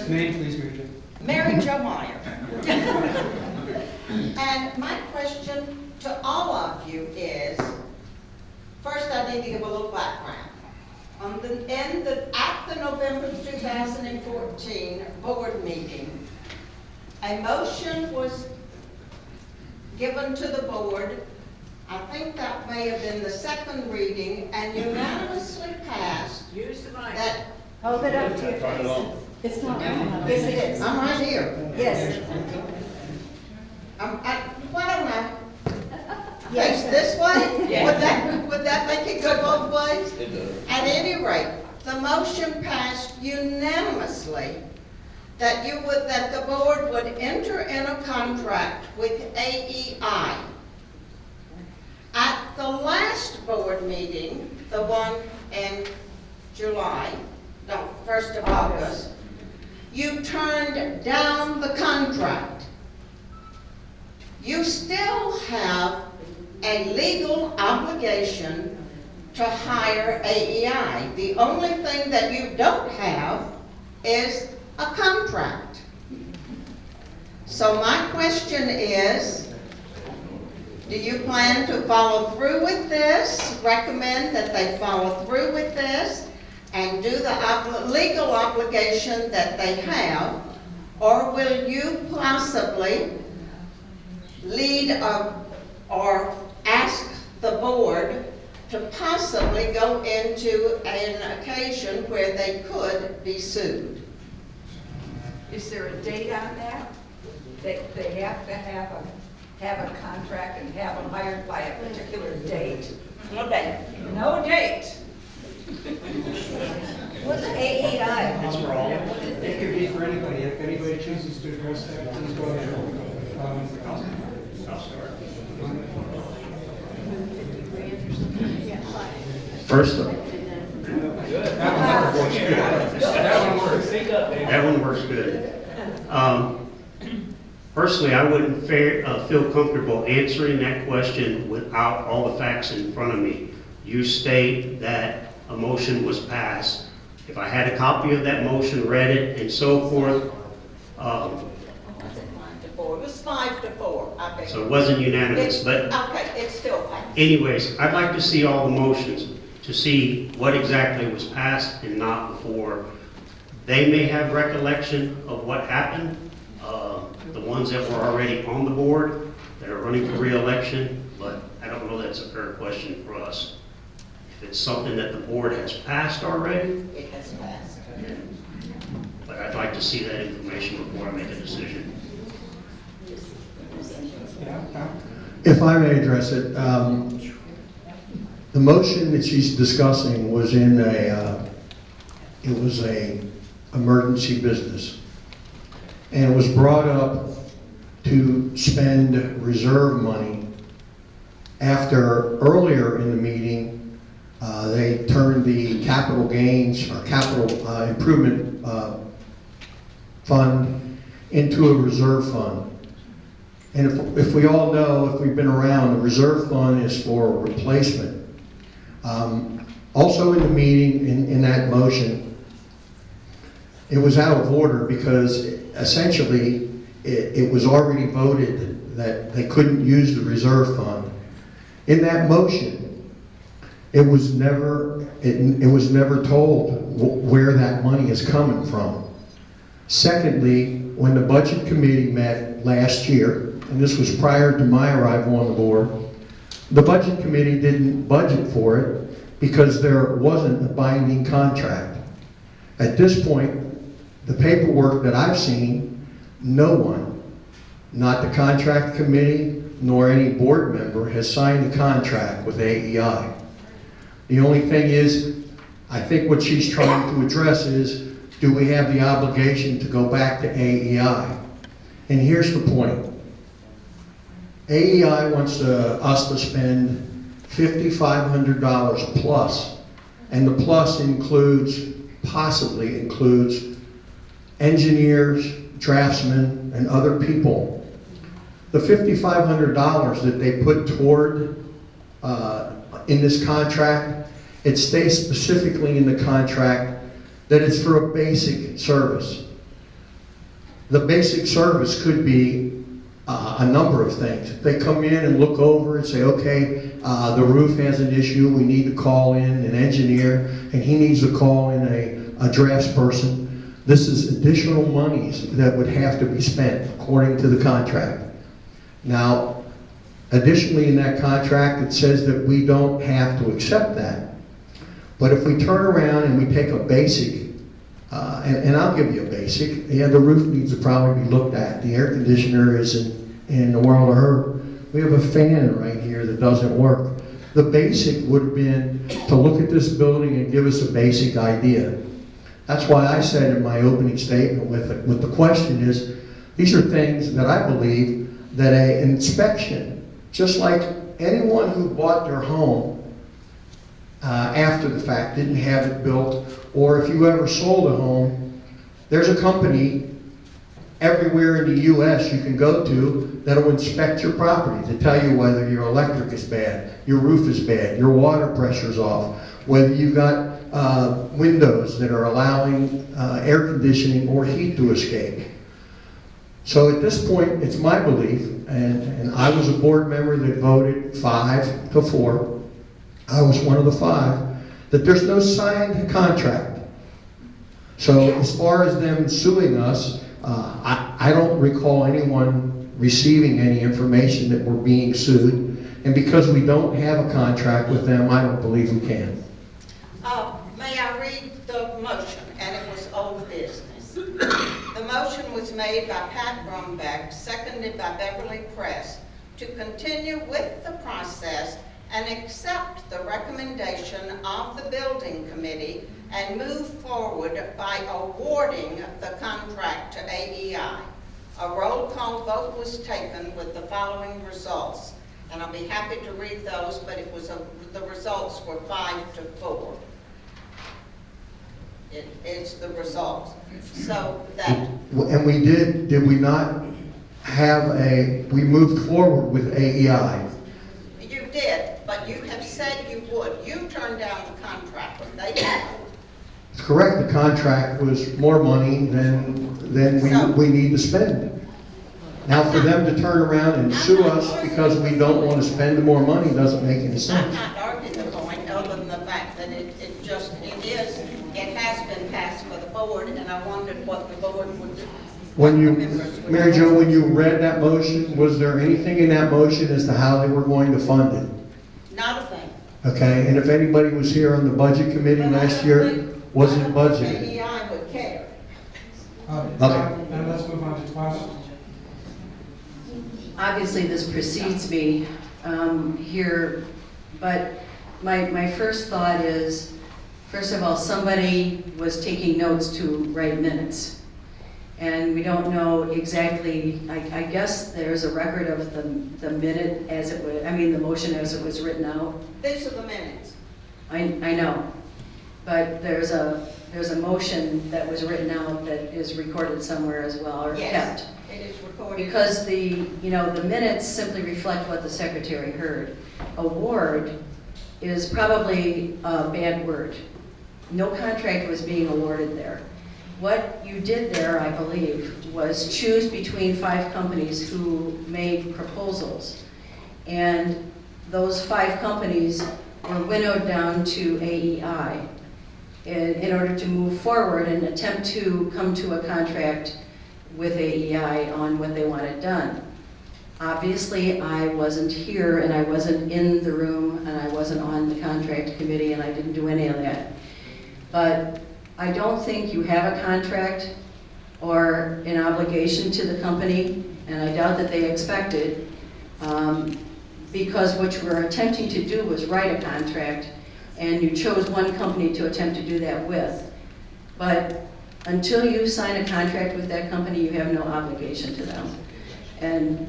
Name, please, Mary Jo. Mary Jo Meyer. And my question to all of you is, first I need to give a little background. At the November 2014 board meeting, a motion was given to the board. I think that may have been the second reading, and unanimously passed. Use the mic. That, Hold it up to your face. It's not. yes, it is. I'm right here. Yes. Why don't I face Yes. this way? Yeah. Would that make it go both ways? It does. At any rate, the motion passed unanimously that the board would enter in a contract with AEI. At the last board meeting, the one in July, no, 1st of August, you turned down the contract. You still have a legal obligation to hire AEI. The only thing that you don't have is a contract. So my question is, do you plan to follow through with this, recommend that they follow through with this, and do the legal obligation that they have, or will you possibly lead or ask the board to possibly go into an occasion where they could be sued? Is there a date on that? They have to have a contract and have them hired by a particular date? No date. No date. What's AEI? It's for all. It could be for anybody. If anybody chooses to address that, please go ahead. I'll start. First of all, that one works good. Personally, I wouldn't feel comfortable answering that question without all the facts in front of me. You state that a motion was passed. If I had a copy of that motion, read it, and so forth, It was 5-4, I think. so it wasn't unanimous, but Okay, it's still passed. anyways, I'd like to see all the motions to see what exactly was passed and not before. They may have recollection of what happened, the ones that were already on the board that are running for re-election, but I don't know that's a fair question for us. If it's something that the board has passed already, It has passed. but I'd like to see that information before I make a decision. If I may address it, the motion that she's discussing was in it was a emergency business. And it was brought up to spend reserve money after earlier in the meeting, they turned the capital gains or capital improvement fund into a reserve fund. And if we all know, if we've been around, the reserve fund is for replacement. Also in the meeting, in that motion, it was out of order because essentially it was already voted that they couldn't use the reserve fund. In that motion, it was never told where that money is coming from. Secondly, when the budget committee met last year, and this was prior to my arrival on the board, the budget committee didn't budget for it because there wasn't a binding contract. At this point, the paperwork that I've seen, no one, not the contract committee, nor any board member has signed a contract with AEI. The only thing is, I think what she's trying to address is, do we have the obligation to go back to AEI? And here's the point. AEI wants us to spend $5,500 plus, and the plus possibly includes engineers, draftsmen, and other people. The $5,500 that they put toward in this contract, it states specifically in the contract that it's for a basic service. The basic service could be a number of things. They come in and look over and say, okay, the roof has an issue, we need to call in an engineer, and he needs to call in a drafts person. This is additional monies that would have to be spent according to the contract. Now, additionally in that contract, it says that we don't have to accept that. But if we turn around and we take a basic, and I'll give you a basic, yeah, the roof needs to probably be looked at. The air conditioner is in the world of hurt. We have a fan right here that doesn't work. The basic would have been to look at this building and give us a basic idea. That's why I said in my opening statement with the question is, these are things that I believe that an inspection, just like anyone who bought their home after the fact, didn't have it built, or if you ever sold a home, there's a company everywhere in the U.S. you can go to that'll inspect your property to tell you whether your electric is bad, your roof is bad, your water pressure's off, whether you've got windows that are allowing air conditioning or heat to escape. So at this point, it's my belief, and I was a board member that voted 5-4, I was one of the 5, that there's no signed contract. So as far as them suing us, I don't recall anyone receiving any information that we're being sued. And because we don't have a contract with them, I don't believe we can. May I read the motion? And it was old business. The motion was made by Pat Brumback, seconded by Beverly Press, to continue with the process and accept the recommendation of the building committee and move forward by awarding the contract to AEI. A roll call vote was taken with the following results, and I'll be happy to read those, but the results were 5-4. It's the result. So that. And we did we not have we moved forward with AEI? You did, but you have said you would. You turned down the contract, but they didn't. It's correct, the contract was more money than we need to spend. Now for them to turn around and sue us because we don't want to spend more money doesn't make any I'm sense. not arguing the point, other than the fact that it has been passed for the board, and I wondered what the board would do. Mary Jo, when you read that motion, was there anything in that motion as to how they were going to fund it? Not a thing. Okay, and if anybody was here on the budget committee last year, was it budgeted? AEI would care. Okay. Now let's move on to questions. Obviously, this precedes me here, but my first thought is, first of all, somebody was taking notes to write minutes. And we don't know exactly, I guess there's a record of the minute as it was, the motion as it was written out. These are the minutes. I know, but there's a motion that was written out that is recorded somewhere as well, or Yes, kept. it is recorded. Because the minutes simply reflect what the secretary heard. Award is probably a bad word. No contract was being awarded there. What you did there, I believe, was choose between 5 companies who made proposals. And those 5 companies were winnowed down to AEI in order to move forward and attempt to come to a contract with AEI on what they wanted done. Obviously, I wasn't here and I wasn't in the room and I wasn't on the contract committee and I didn't do any of that. But I don't think you have a contract or an obligation to the company, and I doubt that they expect it, because what you were attempting to do was write a contract, and you chose one company to attempt to do that with. But until you sign a contract with that company, you have no obligation to them. And